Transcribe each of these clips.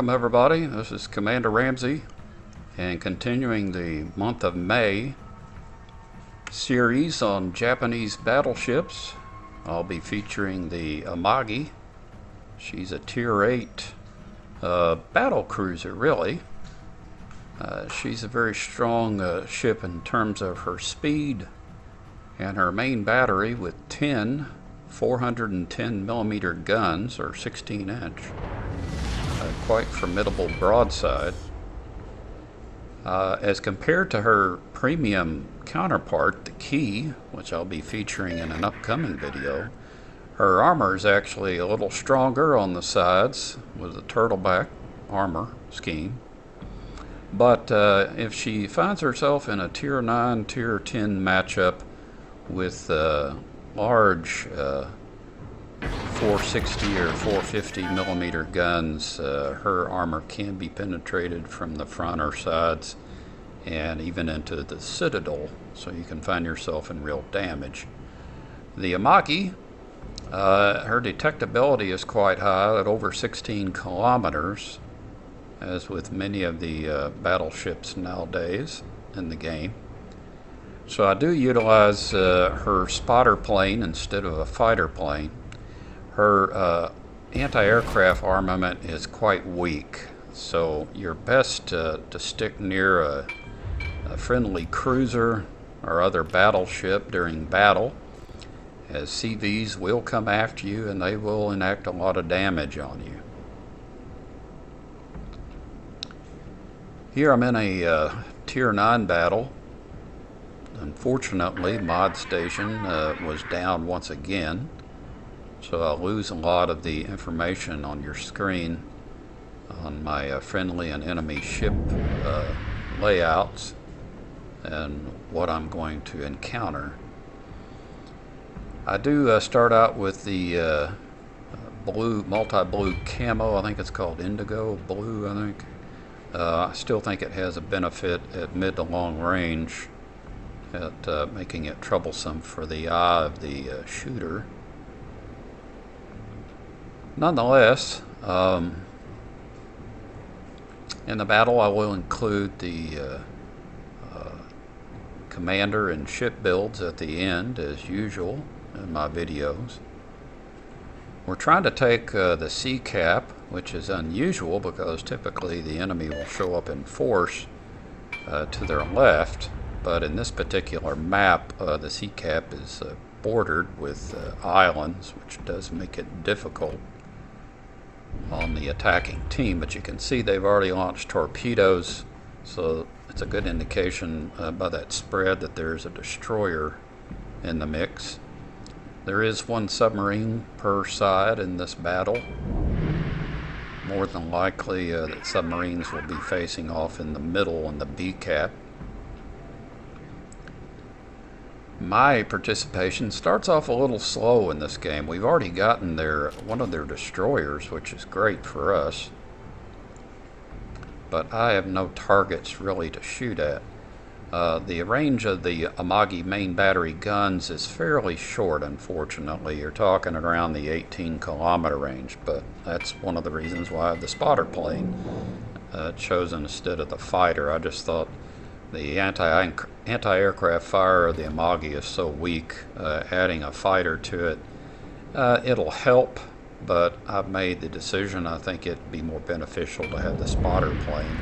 Welcome everybody, this is Commander Ramsey, and continuing the month of May series on Japanese battleships. I'll be featuring the Amagi. She's a tier 8 battlecruiser, really. She's a very strong ship in terms of her speed and her main battery with 10 410mm guns, or 16-inch. Quite formidable broadside. As compared to her premium counterpart, the Key, which I'll be featuring in an upcoming video, her armor is actually a little stronger on the sides with the turtleback armor scheme. But if she finds herself in a tier 9, tier 10 matchup with large 460 or 450 millimeter guns, her armor can be penetrated from the front or sides and even into the citadel, so you can find yourself in real damage. The Amagi, her detectability is quite high at over 16 kilometers, as with many of the battleships nowadays in the game. So I do utilize her spotter plane instead of a fighter plane. Her anti-aircraft armament is quite weak, so you're best to stick near a friendly cruiser or other battleship during battle, as CVs will come after you and they will enact a lot of damage on you. Here I'm in a tier 9 battle. Unfortunately, Mod Station was down once again, so I'll lose a lot of the information on your screen on my friendly and enemy ship layouts and what I'm going to encounter. I do start out with the blue, multi-blue camo. I think it's called indigo blue, I think. I still think it has a benefit at mid to long range at making it troublesome for the eye of the shooter. Nonetheless, in the battle I will include the commander and ship builds at the end, as usual in my videos. We're trying to take the sea cap, which is unusual because typically the enemy will show up in force to their left, but in this particular map the sea cap is bordered with islands, which does make it difficult on the attacking team. But you can see they've already launched torpedoes, so it's a good indication by that spread that there's a destroyer in the mix. There is one submarine per side in this battle. More than likely that submarines will be facing off in the middle in the B cap. My participation starts off a little slow in this game. We've already gotten one of their destroyers, which is great for us, but I have no targets really to shoot at. The range of the Amagi main battery guns is fairly short, unfortunately. You're talking around the 18-kilometer range, but that's one of the reasons why I have the spotter plane chosen instead of the fighter. I just thought the anti-aircraft fire of the Amagi is so weak, adding a fighter to it, it'll help, but I've made the decision I think it'd be more beneficial to have the spotter plane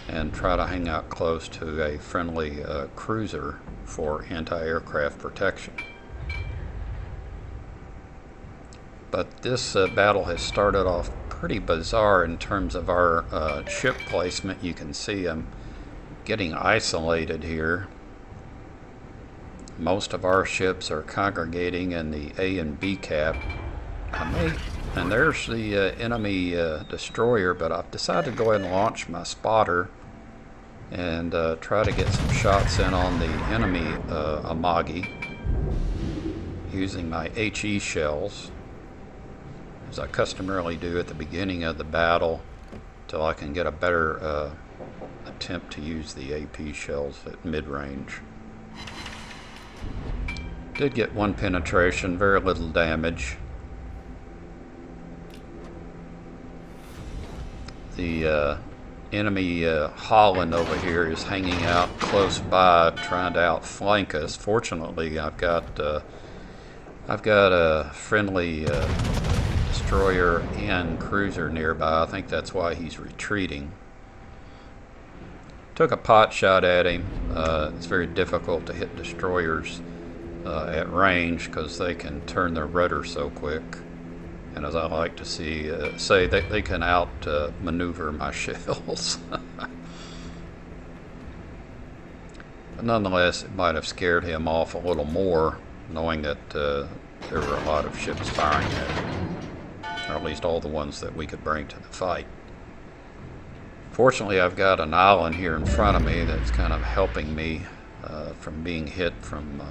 and try to hang out close to a friendly cruiser for anti-aircraft protection. But this battle has started off pretty bizarre in terms of our ship placement. You can see I'm getting isolated here. Most of our ships are congregating in the A and B cap. And there's the enemy destroyer, but I've decided to go ahead and launch my spotter and try to get some shots in on the enemy Amagi using my HE shells, as I customarily do at the beginning of the battle, till I can get a better attempt to use the AP shells at mid-range. Did get one penetration, very little damage. The enemy Holland over here is hanging out close by, trying to outflank us. Fortunately, I've got a friendly destroyer and cruiser nearby. I think that's why he's retreating. Took a pot shot at him. It's very difficult to hit destroyers at range because they can turn their rudder so quick. And as I like to say they can outmaneuver my shells. But nonetheless, it might have scared him off a little more, knowing that there were a lot of ships firing at him, or at least all the ones that we could bring to the fight. Fortunately, I've got an island here in front of me that's kind of helping me from being hit from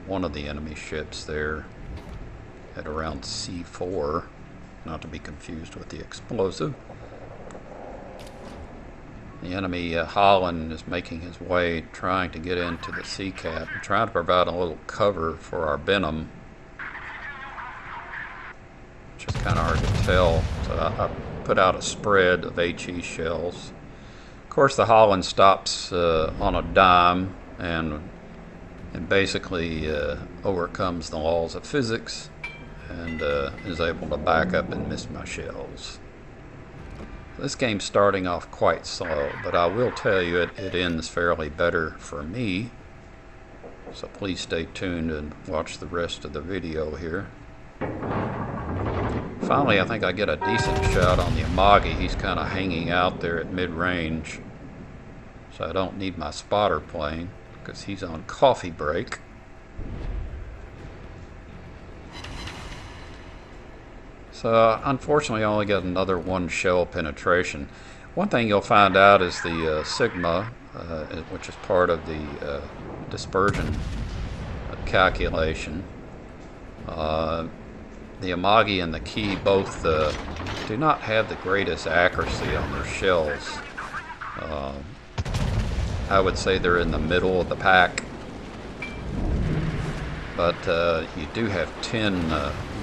one of the enemy ships there at around C4, not to be confused with the explosive. The enemy Holland is making his way, trying to get into the sea cap, and trying to provide a little cover for our Venom, which is kind of hard to tell. So I put out a spread of HE shells. Of course, the Holland stops on a dime and basically overcomes the laws of physics and is able to back up and miss my shells. This game's starting off quite slow, but I will tell you it ends fairly better for me. So please stay tuned and watch the rest of the video here. Finally, I think I get a decent shot on the Amagi. He's kind of hanging out there at mid-range, so I don't need my spotter plane because he's on coffee break. So unfortunately, I only got another one shell penetration. One thing you'll find out is the Sigma, which is part of the dispersion calculation. The Amagi and the Key both do not have the greatest accuracy on their shells. I would say they're in the middle of the pack, but you do have 10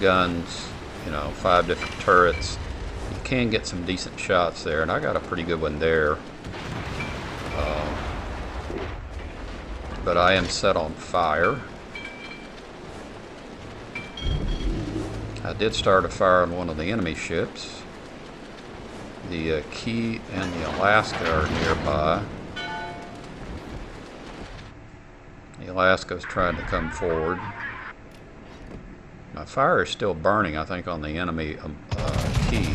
guns, 5 different turrets. You can get some decent shots there, and I got a pretty good one there. But I am set on fire. I did start a fire on one of the enemy ships. The Key and the Alaska are nearby. The Alaska is trying to come forward. My fire is still burning, I think, on the enemy Key.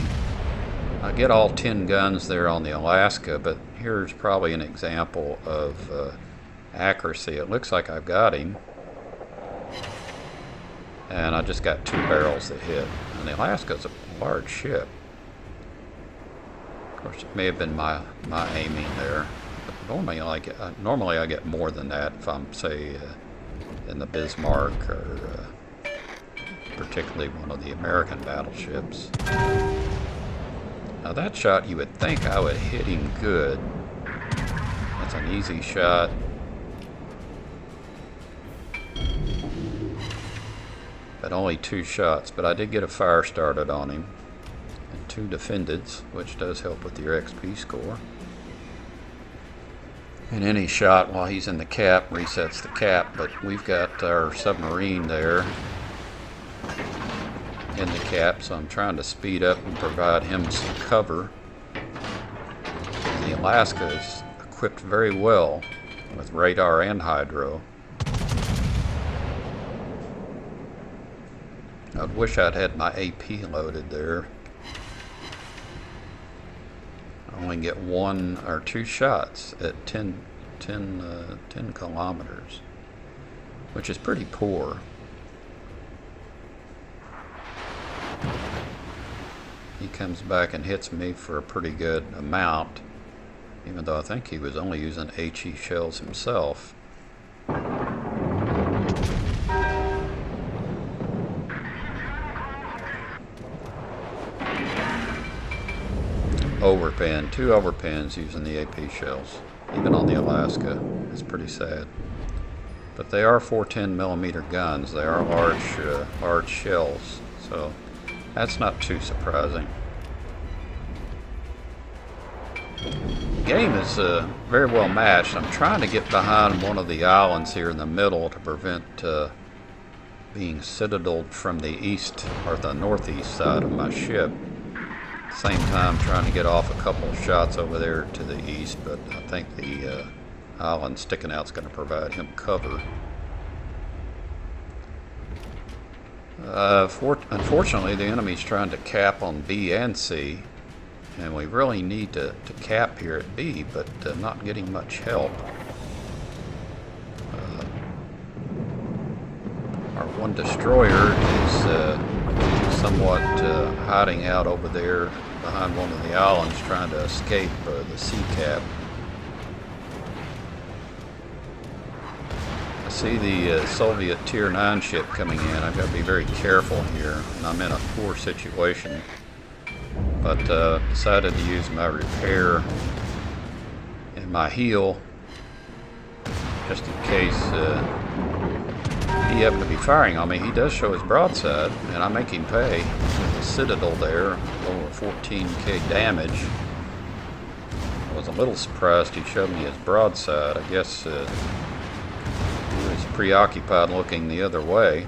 I get all 10 guns there on the Alaska, but here's probably an example of accuracy. It looks like I've got him. And I just got 2 barrels that hit. And the Alaska's a large ship. Of course, it may have been my aiming there. But normally I get more than that if I'm, say, in the Bismarck or particularly one of the American battleships. Now that shot, you would think I would hit him good. That's an easy shot. But only 2 shots, but I did get a fire started on him. And 2 defendeds, which does help with your XP score. And any shot while he's in the cap resets the cap, but we've got our submarine there in the cap, so I'm trying to speed up and provide him some cover. The Alaska is equipped very well with radar and hydro. I wish I'd had my AP loaded there. I only get 1 or 2 shots at 10 kilometers, which is pretty poor. He comes back and hits me for a pretty good amount, even though I think he was only using HE shells himself. Overpin, 2 overpins using the AP shells, even on the Alaska. It's pretty sad. But they are 410mm guns. They are large shells, so that's not too surprising. game is very well matched. I'm trying to get behind one of the islands here in the middle to prevent being citadeled from the east or the northeast side of my ship. At the same time trying to get off a couple of shots over there to the east, but I think the island sticking out is going to provide him cover. Unfortunately, the enemy's trying to cap on B and C, and we really need to cap here at B, but not getting much help. Our one destroyer is somewhat hiding out over there behind one of the islands, trying to escape the sea cap. I see the Soviet Tier 9 ship coming in. I've got to be very careful here, and I'm in a poor situation. But decided to use my repair and my heal just in case he happened to be firing on me. He does show his broadside, and I make him pay with the Citadel there, over 14k damage. I was a little surprised he showed me his broadside. I guess he was preoccupied looking the other way.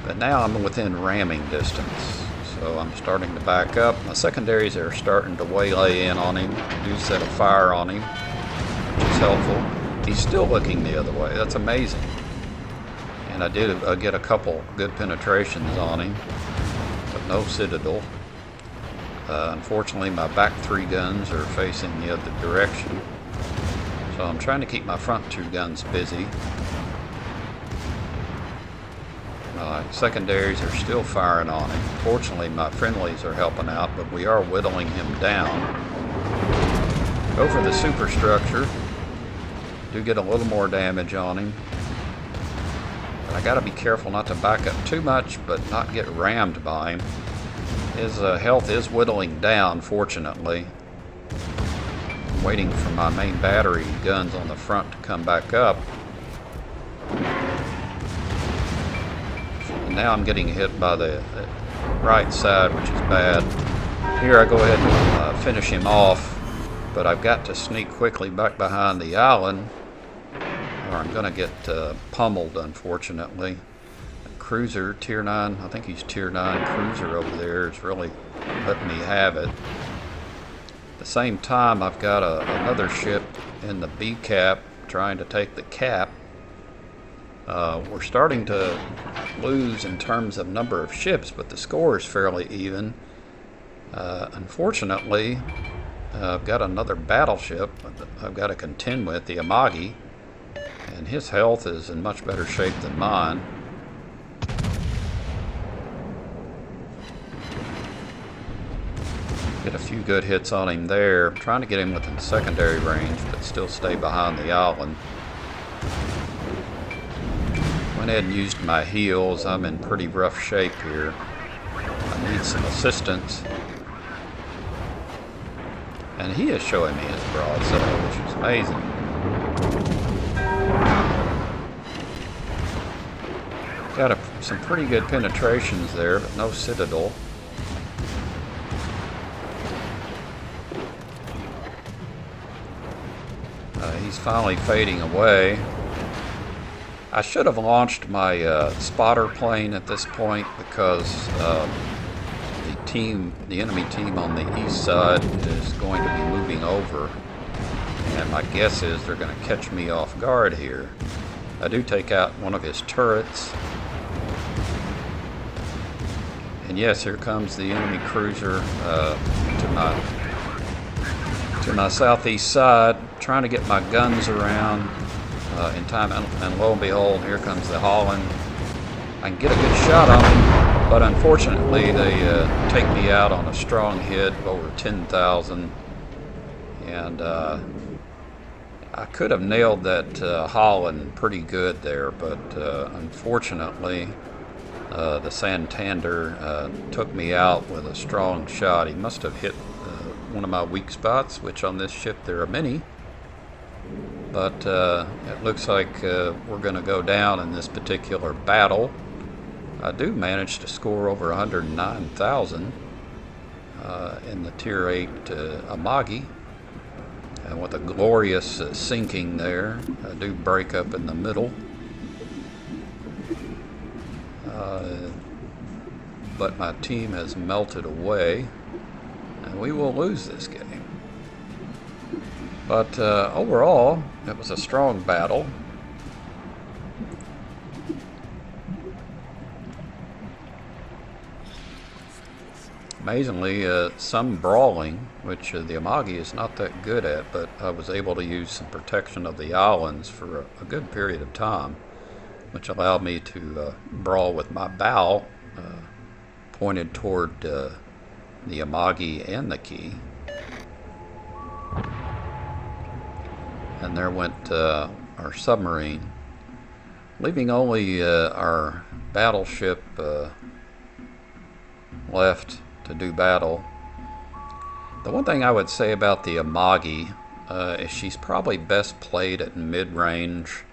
But now I'm within ramming distance, so I'm starting to back up. My secondaries are starting to waylay in on him, do set a fire on him, which is helpful. He's still looking the other way. That's amazing. And I did get a couple good penetrations on him, but no Citadel. Unfortunately, my back 3 guns are facing the other direction, so I'm trying to keep my front 2 guns busy. My secondaries are still firing on him. Fortunately, my friendlies are helping out, but we are whittling him down. Go for the superstructure. Do get a little more damage on him. But I gotta be careful not to back up too much, but not get rammed by him. His health is whittling down, fortunately. I'm waiting for my main battery guns on the front to come back up. Now I'm getting hit by the right side, which is bad. Here I go ahead and finish him off, but I've got to sneak quickly back behind the island, or I'm going to get pummeled, unfortunately. A cruiser, Tier 9, I think he's Tier 9 cruiser over there, is really letting me have it. At the same time, I've got another ship in the B cap trying to take the cap. We're starting to lose in terms of number of ships, but the score is fairly even. Unfortunately, I've got another battleship I've got to contend with, the Amagi, and his health is in much better shape than mine. Get a few good hits on him there. I'm trying to get him within secondary range, but still stay behind the island. Went ahead and used my heals. I'm in pretty rough shape here. I need some assistance. And he is showing me his broadside, which is amazing. Got some pretty good penetrations there, but no Citadel. He's finally fading away. I should have launched my spotter plane at this point, because the enemy team on the east side is going to be moving over, and my guess is they're going to catch me off guard here. I do take out one of his turrets, and yes, here comes the enemy cruiser to my southeast side, trying to get my guns around in time, and lo and behold, here comes the Holland. I can get a good shot on them, but unfortunately they take me out on a strong hit of over 10,000, and I could have nailed that Holland pretty good there, but unfortunately the Santander took me out with a strong shot. He must have hit one of my weak spots, which on this ship there are many. But it looks like we're going to go down in this particular battle. I do manage to score over 109,000. in the Tier 8 Amagi, with a glorious sinking there. I do break up in the middle, but my team has melted away, and we will lose this game. But overall, it was a strong battle. Amazingly, some brawling, which the Amagi is not that good at, but I was able to use some protection of the islands for a good period of time, which allowed me to brawl with my bow pointed toward the Amagi and the key. And there went our submarine, leaving only our battleship left to do battle. The one thing I would say about the Amagi is she's probably best played at mid-range,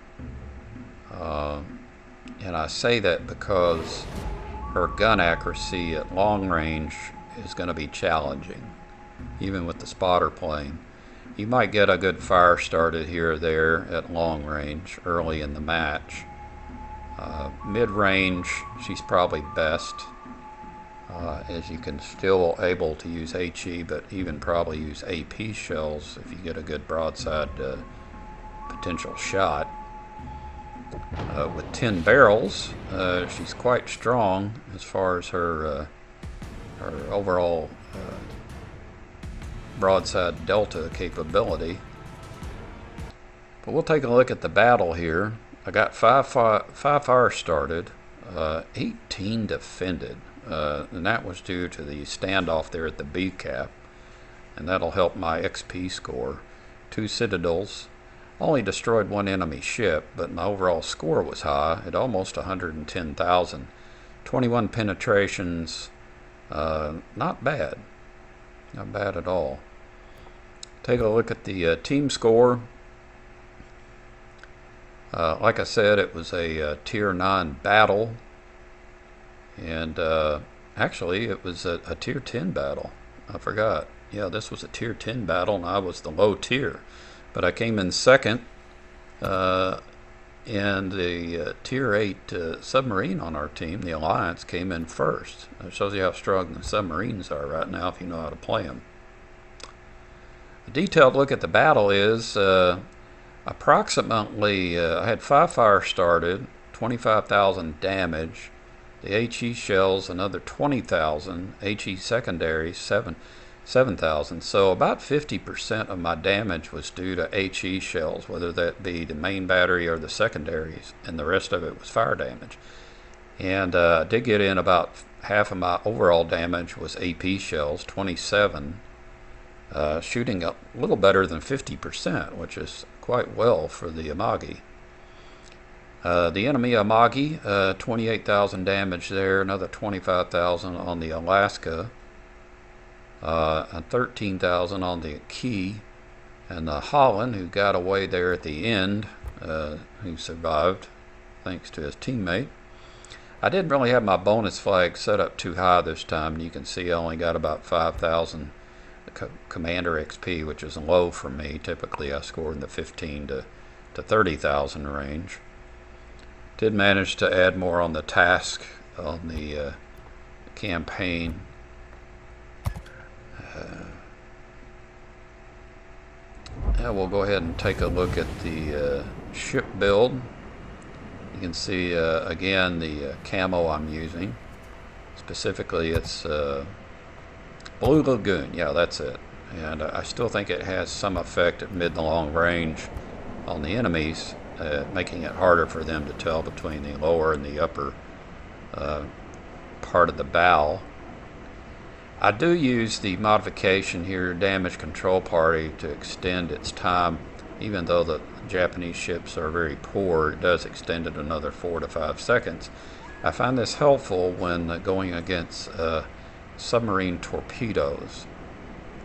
and I say that because her gun accuracy at long range is going to be challenging, even with the spotter plane. You might get a good fire started here or there at long range early in the match. Mid-range, she's probably best, as you can still able to use HE, but even probably use AP shells if you get a good broadside potential shot. With 10 barrels, she's quite strong as far as her overall broadside delta capability. But we'll take a look at the battle here. I got 5 fires started, 18 defended, and that was due to the standoff there at the B cap, and that'll help my XP score. 2 citadels, only destroyed 1 enemy ship, but my overall score was high at almost 110,000. 21 penetrations, not bad. Not bad at all. Take a look at the team score. Like I said, it was a Tier 9 battle. And actually, it was a Tier 10 battle. I forgot. Yeah, this was a Tier 10 battle, and I was the low tier. But I came in second. And the Tier 8 submarine on our team, the Alliance, came in first. That shows you how strong the submarines are right now if you know how to play them. A detailed look at the battle is approximately, I had 5 fires started, 25,000 damage. The HE shells, another 20,000. HE secondaries, 7,000. So about 50% of my damage was due to HE shells, whether that be the main battery or the secondaries, and the rest of it was fire damage. And I did get in about half of my overall damage was AP shells, 27, shooting a little better than 50%, which is quite well for the Amagi. The enemy Amagi, 28,000 damage there, another 25,000 on the Alaska, and 13,000 on the Key, and the Holland, who got away there at the end, who survived thanks to his teammate. I didn't really have my bonus flag set up too high this time. You can see I only got about 5,000 commander XP, which is low for me. Typically I score in the 15 to 30,000 range. Did manage to add more on the task on the campaign. Now we'll go ahead and take a look at the ship build. You can see again the camo I'm using. Specifically it's Blue Lagoon, yeah, that's it. And I still think it has some effect at mid and long range on the enemies, making it harder for them to tell between the lower and the upper part of the bow. I do use the modification here, Damage Control Party, to extend its time. Even though the Japanese ships are very poor, it does extend it another 4 to 5 seconds. I find this helpful when going against submarine torpedoes,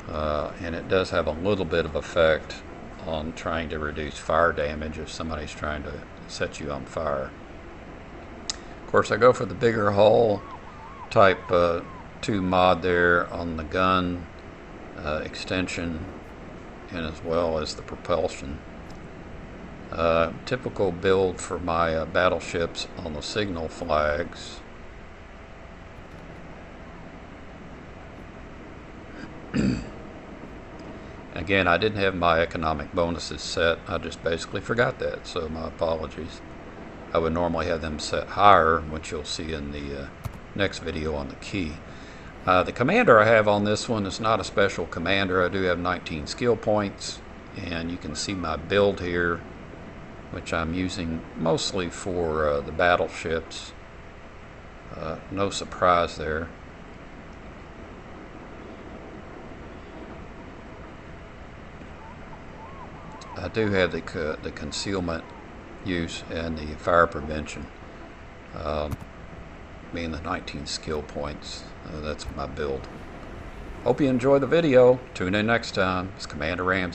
and it does have a little bit of effect on trying to reduce fire damage if somebody's trying to set you on fire. Of course, I go for the bigger hull type 2 mod there on the gun extension and as well as the propulsion. Typical build for my battleships on the signal flags. Again, I didn't have my economic bonuses set. I just basically forgot that, so my apologies. I would normally have them set higher, which you'll see in the next video on the key. The commander I have on this one is not a special commander. I do have 19 skill points, and you can see my build here, which I'm using mostly for the battleships. No surprise there. I do have the concealment use and the fire prevention, being the 19 skill points. That's my build. Hope you enjoy the video. Tune in next time. It's Commander Ramsey.